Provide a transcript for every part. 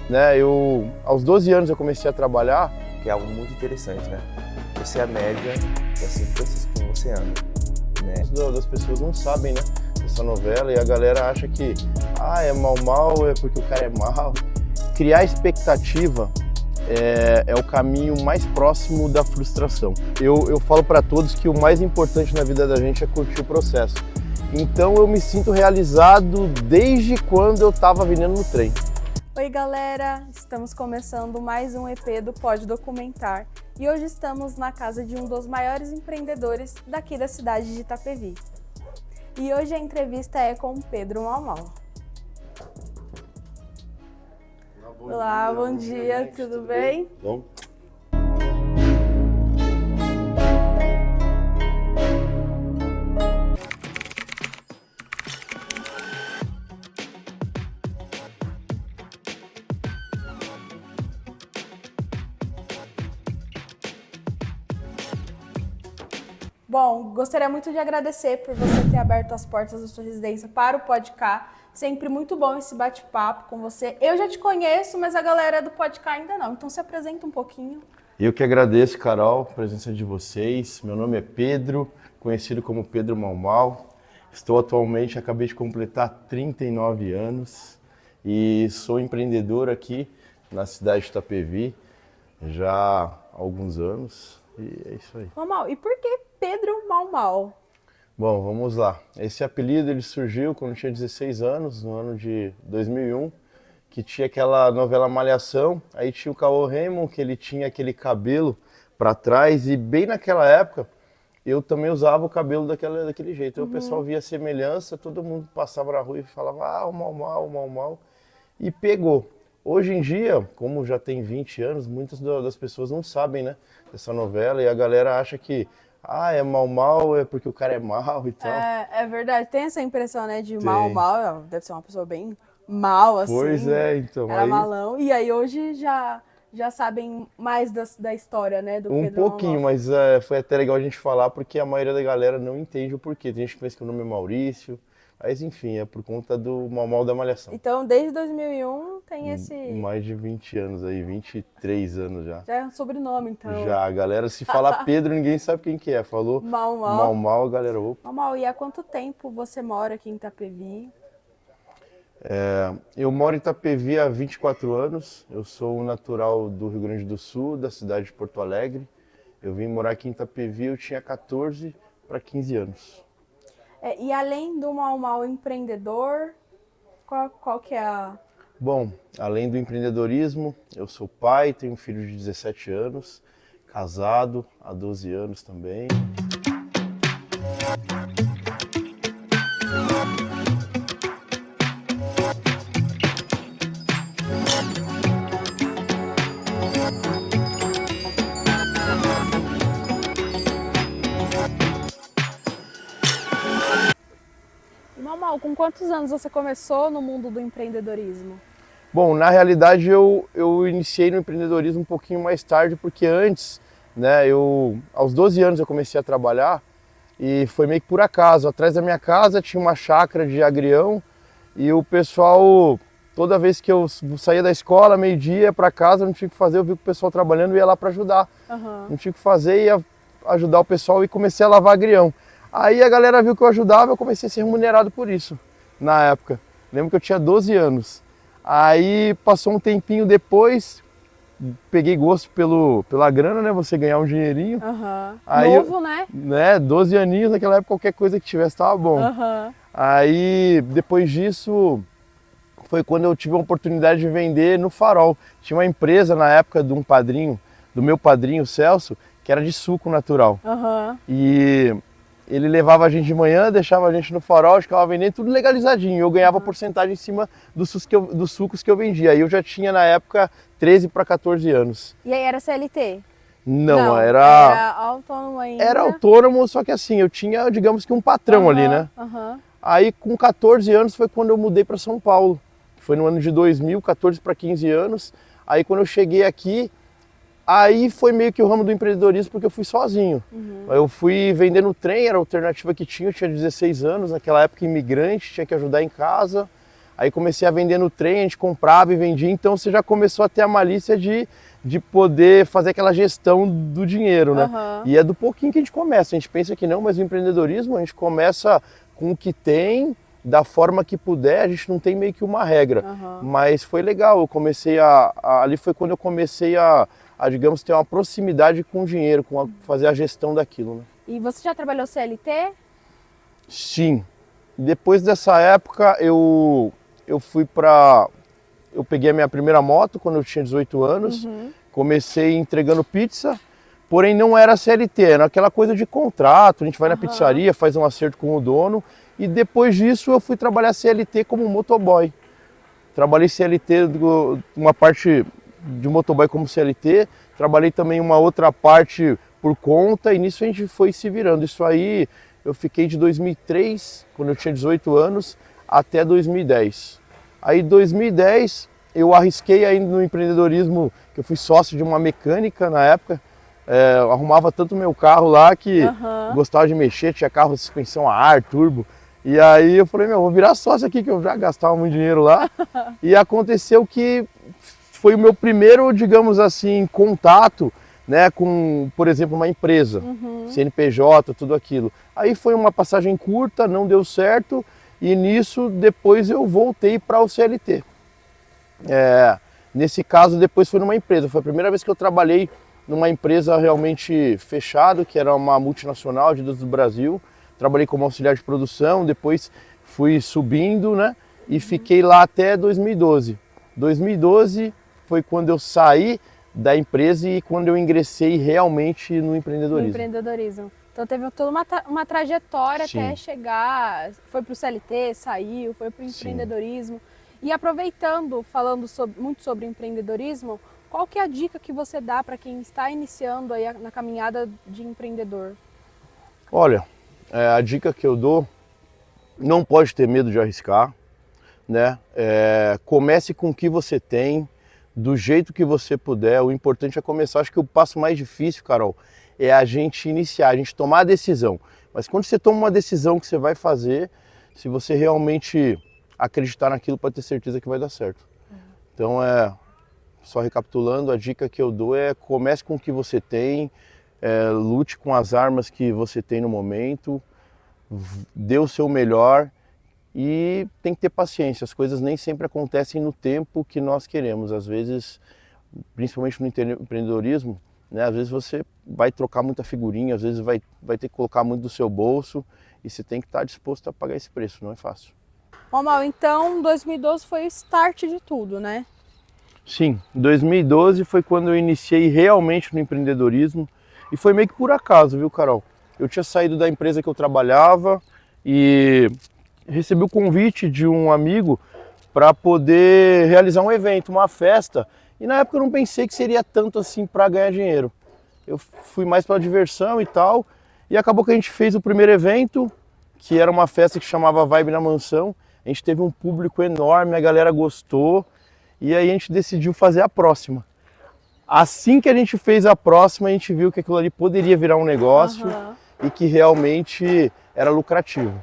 né? Aos 12 anos eu comecei a trabalhar. Que é algo muito interessante, né? Você é a média das circunstâncias que você anda, né? Das pessoas não sabem, né, dessa novela, e a galera acha que é mal, é porque o cara é mal. Criar expectativa é o caminho mais próximo da frustração. Eu falo para todos que o mais importante na vida da gente é curtir o processo. Então eu me sinto realizado desde quando eu estava vindo no trem. Oi galera, estamos começando mais um EP do Pode Documentar e hoje estamos na casa de um dos maiores empreendedores daqui da cidade de Itapevi. E hoje a entrevista é com o Pedro Malmal. Olá, bom dia, tudo bem? Bom. Bom, gostaria muito de agradecer por você ter aberto as portas da sua residência para o Podcast. Sempre muito bom esse bate-papo com você. Eu já te conheço, mas a galera do Podcast ainda não. Então se apresenta um pouquinho. Eu que agradeço, Carol, a presença de vocês. Meu nome é Pedro, conhecido como Pedro Malmal. Estou atualmente, acabei de completar 39 anos e sou empreendedor aqui na cidade de Itapevi já há alguns anos. E é isso aí. Malmal, e por que Pedro Malmal? Bom, vamos lá. Esse apelido ele surgiu quando eu tinha 16 anos, no ano de 2001, que tinha aquela novela Malhação. Aí tinha o Cauã Raymond, que ele tinha aquele cabelo para trás, e bem naquela época eu também usava o cabelo daquele jeito. Então o pessoal via a semelhança, todo mundo passava na rua e falava, o Malmal, e pegou. Hoje em dia, como já tem 20 anos, muitas das pessoas não sabem, né, dessa novela, e a galera acha que é mal, é porque o cara é mal e tal. É verdade, tem essa impressão, né, de mal, deve ser uma pessoa bem mal, assim. Pois é, então. Era malão, e aí hoje já sabem mais da história, né, do Pedro pouquinho, Malmal. mas foi até legal a gente falar, porque a maioria da galera não entende o porquê. Tem gente que pensa que o nome é Maurício, mas enfim, é por conta do Malmal da Malhação. Então, desde 2001 tem esse... Mais de 20 anos aí, 23 anos já. Já é um sobrenome, então. Já, a galera, se falar Pedro, ninguém sabe quem que é. Falou Malmal, a galera... Opa. Malmal, e há quanto tempo você mora aqui em Itapevi? Eu moro em Itapevi há 24 anos. Eu sou natural do Rio Grande do Sul, da cidade de Porto Alegre. Eu vim morar aqui em Itapevi, eu tinha 14 para 15 anos. E além do Malmal empreendedor, qual que é a... Bom, além do empreendedorismo, eu sou pai, tenho um filho de 17 anos, casado há 12 anos também. Malmal, com quantos anos você começou no mundo do empreendedorismo? Bom, na realidade eu iniciei no empreendedorismo um pouquinho mais tarde, porque antes, né, aos 12 anos eu comecei a trabalhar e foi meio que por acaso. Atrás da minha casa tinha uma chácara de agrião e o pessoal, toda vez que eu saía da escola, meio-dia para casa, não tinha o que fazer, eu vi o pessoal trabalhando e ia lá para ajudar. Não tinha o que fazer, ia ajudar o pessoal e comecei a lavar agrião. Aí a galera viu que eu ajudava, eu comecei a ser remunerado por isso, na época. Lembro que eu tinha 12 anos. Aí passou um tempinho depois, peguei gosto pela grana, né? Você ganhar um dinheirinho. Aí novo, né? 12 aninhos, naquela época qualquer coisa que tivesse estava bom. Aí depois disso, foi quando eu tive a oportunidade de vender no Farol. Tinha uma empresa na época de do meu padrinho Celso, que era de suco natural. E ele levava a gente de manhã, deixava a gente no Farol, ficava vendendo tudo legalizadinho. Eu ganhava porcentagem em cima dos sucos que eu vendia. Aí eu já tinha, na época, 13 para 14 anos. E aí era CLT? Não, era autônomo ainda? Era autônomo, só que assim, eu tinha, digamos que um patrão ali, né? Aí com 14 anos foi quando eu mudei para São Paulo. Foi no ano de 2000, 14 para 15 anos. Aí quando eu cheguei aqui, aí foi meio que o ramo do empreendedorismo, porque eu fui sozinho. Eu fui vendendo trem, era a alternativa que tinha, eu tinha 16 anos, naquela época imigrante, tinha que ajudar em casa. Aí comecei a vender no trem, a gente comprava e vendia, então você já começou a ter a malícia de poder fazer aquela gestão do dinheiro, né? E é do pouquinho que a gente começa. A gente pensa que não, mas o empreendedorismo a gente começa com o que tem, da forma que puder, a gente não tem meio que uma regra. Mas foi legal, eu comecei ali foi quando eu comecei a digamos, ter uma proximidade com o dinheiro, fazer a gestão daquilo, né? E você já trabalhou CLT? Sim. Depois dessa época eu peguei a minha primeira moto quando eu tinha 18 anos, comecei entregando pizza, porém não era CLT, era aquela coisa de contrato, a gente vai na pizzaria, faz um acerto com o dono, e depois disso eu fui trabalhar CLT como motoboy. Trabalhei CLT, uma parte de motoboy como CLT, trabalhei também uma outra parte por conta, e nisso a gente foi se virando. Isso aí eu fiquei de 2003, quando eu tinha 18 anos, até 2010. Aí em 2010 eu arrisquei ainda no empreendedorismo, que eu fui sócio de uma mecânica na época, eu arrumava tanto meu carro lá que gostava de mexer, tinha carro de suspensão a ar, turbo. E aí eu falei, vou virar sócio aqui, que eu já gastava muito dinheiro lá. E aconteceu que foi o meu primeiro, digamos assim, contato, né, com, por exemplo, uma empresa, CNPJ, tudo aquilo. Aí foi uma passagem curta, não deu certo, e nisso depois eu voltei para o CLT. Nesse caso, depois foi numa empresa. Foi a primeira vez que eu trabalhei numa empresa realmente fechada, que era uma multinacional de do Brasil. Trabalhei como auxiliar de produção, depois fui subindo, né, e fiquei lá até 2012. 2012 foi quando eu saí da empresa e quando eu ingressei realmente no empreendedorismo. No empreendedorismo. Então teve toda uma trajetória até chegar, foi para o CLT, saiu, foi para o empreendedorismo. E aproveitando, falando muito sobre empreendedorismo, qual que é a dica que você dá para quem está iniciando aí na caminhada de empreendedor? Olha, a dica que eu dou, não pode ter medo de arriscar, né? Comece com o que você tem, do jeito que você puder. O importante é começar. Acho que o passo mais difícil, Carol, é a gente iniciar, a gente tomar a decisão. Mas quando você toma uma decisão que você vai fazer, se você realmente acreditar naquilo, pode ter certeza que vai dar certo. Então, só recapitulando, a dica que eu dou é comece com o que você tem, lute com as armas que você tem no momento, dê o seu melhor e tem que ter paciência. As coisas nem sempre acontecem no tempo que nós queremos. Às vezes, principalmente no empreendedorismo, né, às vezes você vai trocar muita figurinha, às vezes vai ter que colocar muito do seu bolso e você tem que estar disposto a pagar esse preço, não é fácil. Bom, Mal, então 2012 foi o start de tudo, né? Sim, 2012 foi quando eu iniciei realmente no empreendedorismo e foi meio que por acaso, viu, Carol? Eu tinha saído da empresa que eu trabalhava e recebi o convite de um amigo para poder realizar um evento, uma festa, e na época eu não pensei que seria tanto assim para ganhar dinheiro. Eu fui mais pela diversão e tal, e acabou que a gente fez o primeiro evento, que era uma festa que chamava Vibe na Mansão. A gente teve um público enorme, a galera gostou, e aí a gente decidiu fazer a próxima. Assim que a gente fez a próxima, a gente viu que aquilo ali poderia virar um negócio e que realmente era lucrativo.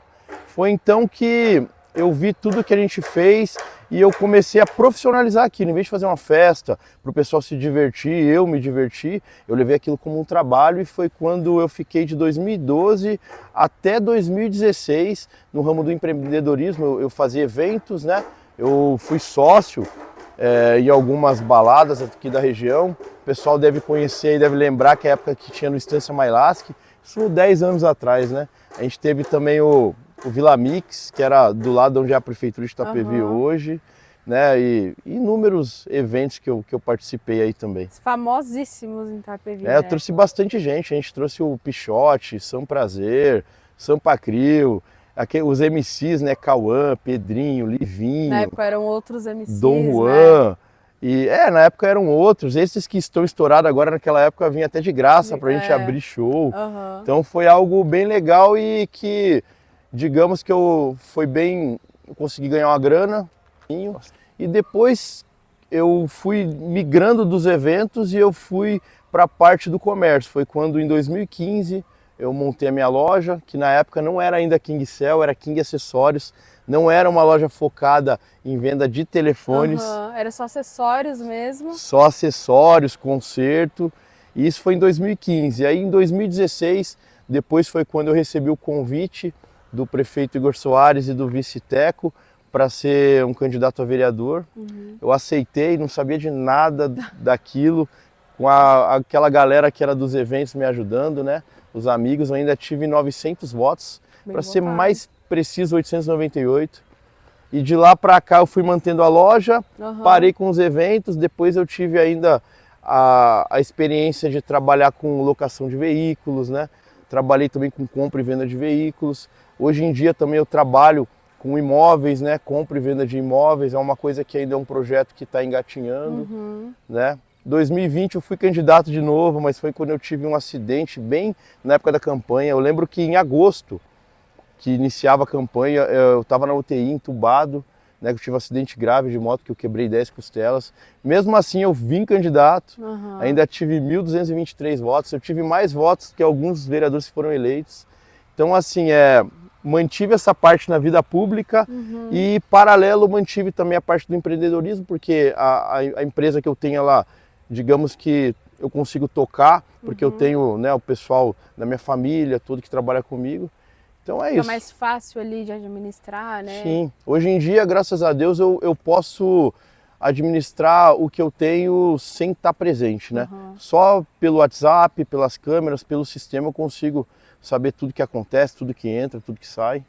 Foi então que eu vi tudo que a gente fez e eu comecei a profissionalizar aquilo. Em vez de fazer uma festa para o pessoal se divertir, eu me divertir, eu levei aquilo como um trabalho e foi quando eu fiquei de 2012 até 2016 no ramo do empreendedorismo. Eu fazia eventos, né? Eu fui sócio em algumas baladas aqui da região. O pessoal deve conhecer e deve lembrar que é a época que tinha no Estância Mailasque, isso 10 anos atrás, né? A gente teve também o Vila Mix, que era do lado onde é a Prefeitura de Itapevi hoje, né? E inúmeros eventos que eu participei aí também. Famosíssimos em Itapevi. Eu trouxe bastante gente, a gente trouxe o Pichote, São Prazer, Sampa Crio, os MCs, né? Cauã, Pedrinho, Livinho. Na época eram outros MCs, Dom Juan. né? E na época eram outros, esses que estão estourados agora, naquela época vinha até de graça pra gente abrir show. Então foi algo bem legal e que, digamos que eu consegui ganhar uma grana e depois eu fui migrando dos eventos e eu fui para a parte do comércio. Foi quando em 2015 eu montei a minha loja, que na época não era ainda King Cell, era King Acessórios. Não era uma loja focada em venda de telefones. Era só acessórios mesmo? Só acessórios, conserto. E isso foi em 2015. Aí em 2016, depois foi quando eu recebi o convite do prefeito Igor Soares e do vice Teco para ser um candidato a vereador. Eu aceitei, não sabia de nada daquilo, com aquela galera que era dos eventos me ajudando, né? Os amigos, eu ainda tive 900 votos, para ser mais preciso, 898. E de lá para cá eu fui mantendo a loja, parei com os eventos, depois eu tive ainda a experiência de trabalhar com locação de veículos, né? Trabalhei também com compra e venda de veículos. Hoje em dia também eu trabalho com imóveis, né? Compra e venda de imóveis, é uma coisa que ainda é um projeto que está engatinhando, né? 2020 eu fui candidato de novo, mas foi quando eu tive um acidente bem na época da campanha. Eu lembro que em agosto, que iniciava a campanha, eu estava na UTI, entubado, né? Eu tive um acidente grave de moto que eu quebrei 10 costelas. Mesmo assim eu vim candidato, ainda tive 1.223 votos, eu tive mais votos que alguns vereadores que foram eleitos. Então assim, mantive essa parte na vida pública e paralelo mantive também a parte do empreendedorismo, porque a empresa que eu tenho lá, digamos que eu consigo tocar, porque eu tenho, né, o pessoal da minha família, tudo que trabalha comigo. Então é isso. É mais fácil ali de administrar, né? Sim. Hoje em dia, graças a Deus, eu posso administrar o que eu tenho sem estar presente, né? Só pelo WhatsApp, pelas câmeras, pelo sistema eu consigo saber tudo que acontece, tudo que entra, tudo que sai.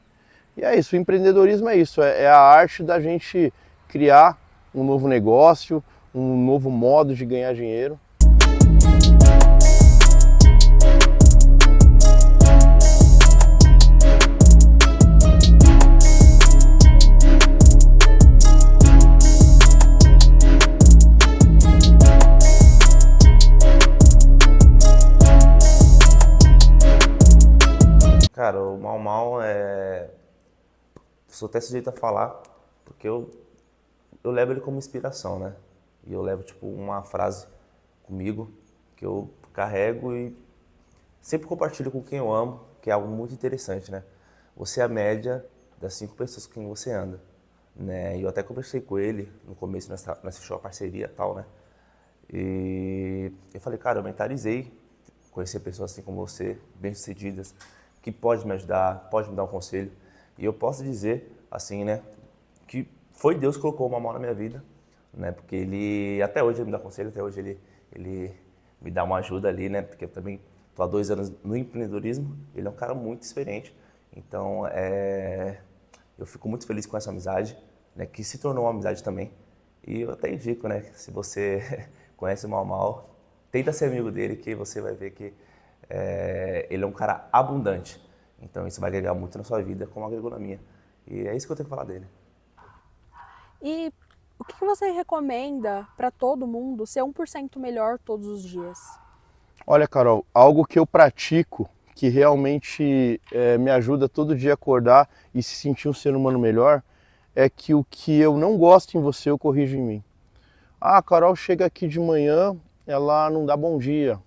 E é isso, o empreendedorismo é isso, é a arte da gente criar um novo negócio, um novo modo de ganhar dinheiro. Cara, o Mau Mau sou até sujeito a falar, porque eu levo ele como inspiração, né? E eu levo, tipo, uma frase comigo que eu carrego e sempre compartilho com quem eu amo, que é algo muito interessante, né? Você é a média das 5 pessoas com quem você anda, né? E eu até conversei com ele no começo, nós fechou a parceria e tal, né? E eu falei, cara, eu mentalizei conhecer pessoas assim como você, bem-sucedidas, que pode me ajudar, pode me dar um conselho. E eu posso dizer, assim, né, que foi Deus que colocou uma mão na minha vida, né, porque ele, até hoje ele me dá conselho, até hoje ele me dá uma ajuda ali, né, porque eu também estou há 2 anos no empreendedorismo, ele é um cara muito experiente, então eu fico muito feliz com essa amizade, né, que se tornou uma amizade também. E eu até indico, né, se você conhece o Mau Mau, tenta ser amigo dele, que você vai ver que ele é um cara abundante. Então isso vai agregar muito na sua vida, como agregou na minha. E é isso que eu tenho que falar dele. E o que você recomenda para todo mundo ser 1% melhor todos os dias? Olha, Carol, algo que eu pratico, que realmente me ajuda todo dia a acordar e se sentir um ser humano melhor, é que o que eu não gosto em você, eu corrijo em mim. Ah, a Carol chega aqui de manhã, ela não dá bom dia.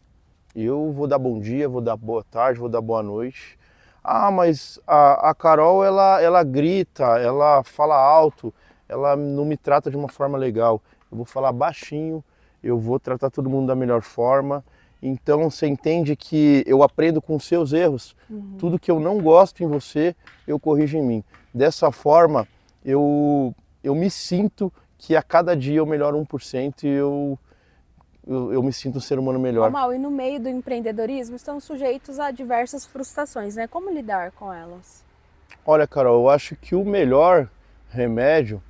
Eu vou dar bom dia, vou dar boa tarde, vou dar boa noite. Ah, mas a Carol, ela grita, ela fala alto, ela não me trata de uma forma legal. Eu vou falar baixinho, eu vou tratar todo mundo da melhor forma. Então você entende que eu aprendo com os seus erros. Tudo que eu não gosto em você, eu corrijo em mim. Dessa forma, eu me sinto que a cada dia eu melhoro 1% e eu me sinto um ser humano melhor. Mau, e no meio do empreendedorismo estamos sujeitos a diversas frustrações, né? Como lidar com elas? Olha, Carol, eu acho que o melhor remédio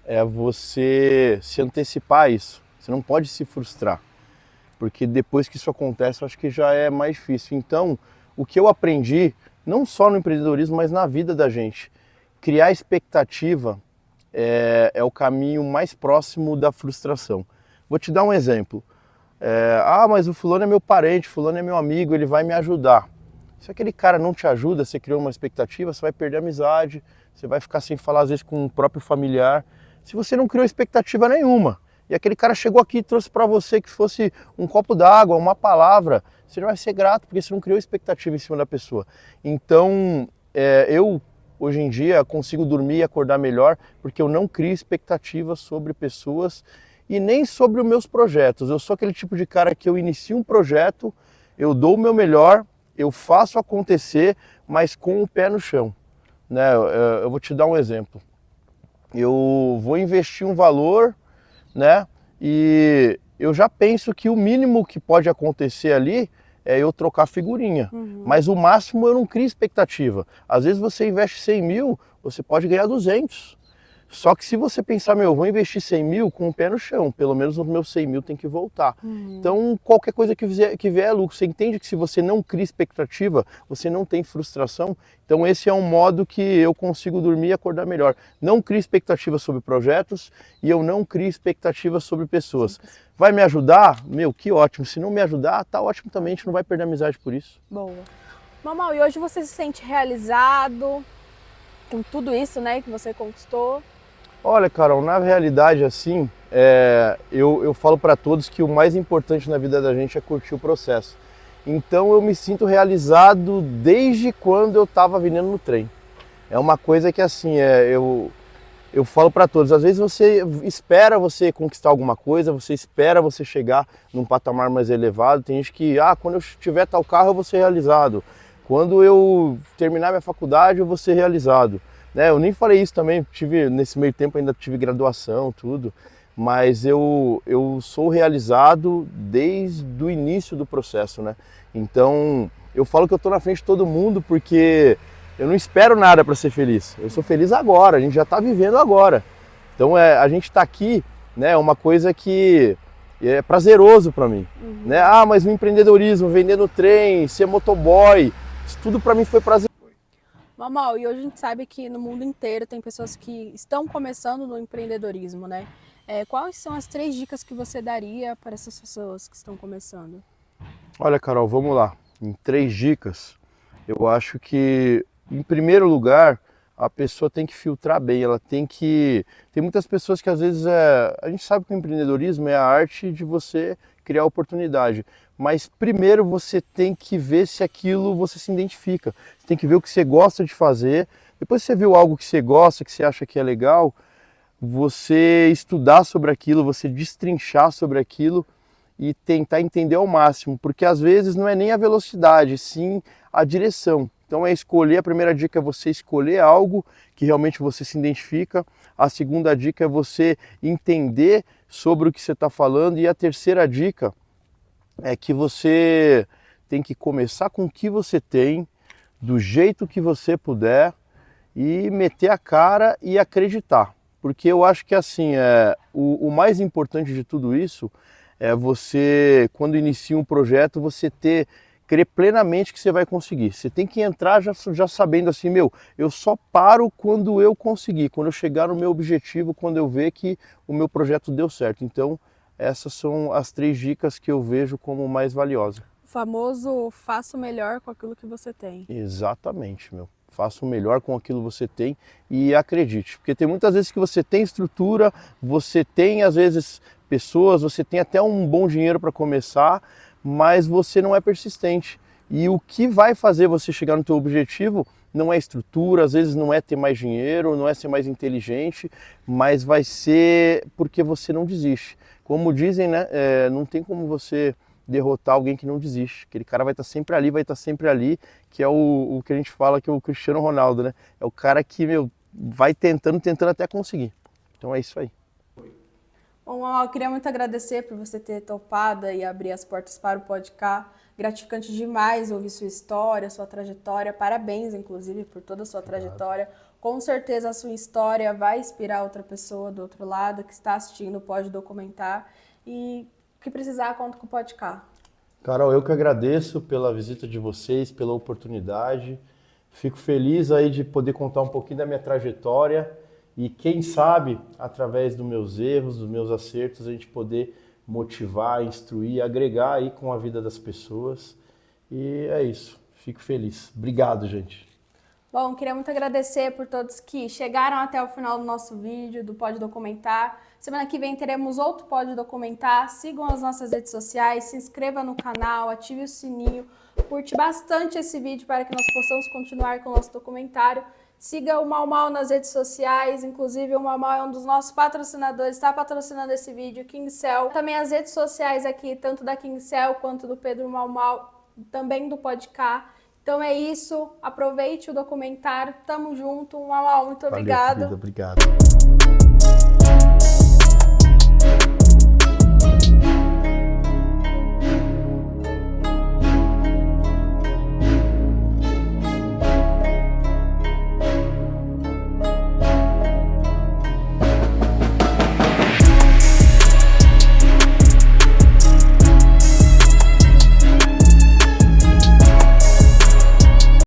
é você se antecipar a isso. Você não pode se frustrar, porque depois que isso acontece, eu acho que já é mais difícil. Então, o que eu aprendi, não só no empreendedorismo, mas na vida da gente, criar expectativa é o caminho mais próximo da frustração. Vou te dar um exemplo. Mas o fulano é meu parente, fulano é meu amigo, ele vai me ajudar. Se aquele cara não te ajuda, você criou uma expectativa, você vai perder a amizade, você vai ficar sem falar às vezes com o próprio familiar. Se você não criou expectativa nenhuma, e aquele cara chegou aqui e trouxe para você que fosse um copo d'água, uma palavra, você não vai ser grato porque você não criou expectativa em cima da pessoa. Então, eu hoje em dia consigo dormir e acordar melhor porque eu não crio expectativas sobre pessoas e nem sobre os meus projetos. Eu sou aquele tipo de cara que eu inicio um projeto, eu dou o meu melhor, eu faço acontecer, mas com o pé no chão, né? Eu vou te dar um exemplo. Eu vou investir um valor, né? E eu já penso que o mínimo que pode acontecer ali é eu trocar figurinha. Mas o máximo eu não crio expectativa. Às vezes você investe 100 mil, você pode ganhar 200. Só que se você pensar, meu, eu vou investir 100 mil com o pé no chão, pelo menos os meus 100 mil tem que voltar. Então, qualquer coisa que vier é lucro. Você entende que se você não cria expectativa, você não tem frustração. Então, esse é um modo que eu consigo dormir e acordar melhor. Não crio expectativa sobre projetos e eu não crio expectativa sobre pessoas. Vai me ajudar? Meu, que ótimo. Se não me ajudar, tá ótimo também, a gente não vai perder amizade por isso. Boa. Mamal, e hoje você se sente realizado com tudo isso, né, que você conquistou? Olha, Carol, na realidade, assim, eu falo para todos que o mais importante na vida da gente é curtir o processo. Então eu me sinto realizado desde quando eu estava vindo no trem. É uma coisa que, assim, eu falo para todos, às vezes você espera você conquistar alguma coisa, você espera você chegar num patamar mais elevado. Tem gente que, quando eu tiver tal carro eu vou ser realizado. Quando eu terminar minha faculdade eu vou ser realizado. Eu nem falei isso também, nesse meio tempo ainda tive graduação, tudo, mas eu sou realizado desde o início do processo, né? Então, eu falo que eu tô na frente de todo mundo porque eu não espero nada para ser feliz. Eu sou feliz agora, a gente já está vivendo agora. Então, a gente está aqui, né, é uma coisa que é prazeroso para mim, né? Mas o empreendedorismo, vender no trem, ser motoboy, isso tudo para mim foi prazeroso. Mamal, e hoje a gente sabe que no mundo inteiro tem pessoas que estão começando no empreendedorismo, né? Quais são as 3 dicas que você daria para essas pessoas que estão começando? Olha, Carol, vamos lá. Em 3 dicas, eu acho que, em primeiro lugar, a pessoa tem que filtrar bem, ela tem que... Tem muitas pessoas que às vezes a gente sabe que o empreendedorismo é a arte de você criar oportunidade, mas primeiro você tem que ver se aquilo você se identifica, você tem que ver o que você gosta de fazer, depois que você viu algo que você gosta, que você acha que é legal, você estudar sobre aquilo, você destrinchar sobre aquilo e tentar entender ao máximo, porque às vezes não é nem a velocidade, sim a direção. Então a primeira dica é você escolher algo que realmente você se identifica, a segunda dica é você entender sobre o que você está falando e a terceira dica é que você tem que começar com o que você tem, do jeito que você puder e meter a cara e acreditar. Porque eu acho que assim, o mais importante de tudo isso é você, quando inicia um projeto, você crer plenamente que você vai conseguir. Você tem que entrar já sabendo assim, eu só paro quando eu conseguir, quando eu chegar no meu objetivo, quando eu ver que o meu projeto deu certo. Então, essas são as 3 dicas que eu vejo como mais valiosas. O famoso faça o melhor com aquilo que você tem. Exatamente, faça o melhor com aquilo que você tem e acredite. Porque tem muitas vezes que você tem estrutura, você tem às vezes pessoas, você tem até um bom dinheiro para começar, mas você não é persistente. E o que vai fazer você chegar no teu objetivo não é estrutura, às vezes não é ter mais dinheiro, não é ser mais inteligente, mas vai ser porque você não desiste. Como dizem, né, não tem como você derrotar alguém que não desiste. Aquele cara vai estar sempre ali, que é o que a gente fala que é o Cristiano Ronaldo, né? É o cara que, vai tentando até conseguir. Então é isso aí. Bom, eu queria muito agradecer por você ter topado e abrir as portas para o podcast. Gratificante demais ouvir sua história, sua trajetória. Parabéns, inclusive, por toda a sua trajetória. Com certeza a sua história vai inspirar outra pessoa do outro lado que está assistindo, pode documentar. E o que precisar, conta com o podcast. Carol, eu que agradeço pela visita de vocês, pela oportunidade. Fico feliz aí de poder contar um pouquinho da minha trajetória. E quem sabe, através dos meus erros, dos meus acertos, a gente poder motivar, instruir, agregar aí com a vida das pessoas. E é isso. Fico feliz. Obrigado, gente. Bom, queria muito agradecer por todos que chegaram até o final do nosso vídeo, do Pode Documentar. Semana que vem teremos outro Pode Documentar. Sigam as nossas redes sociais, se inscreva no canal, ative o sininho, curte bastante esse vídeo para que nós possamos continuar com o nosso documentário. Siga o Mau Mau nas redes sociais, inclusive o Mau Mau é um dos nossos patrocinadores, está patrocinando esse vídeo, KingCell. Também as redes sociais aqui, tanto da KingCell quanto do Pedro Mau Mau, também do Podcast. Então é isso, aproveite o documentário, tamo junto, Mau Mau, muito obrigado. Valeu, querida, obrigado.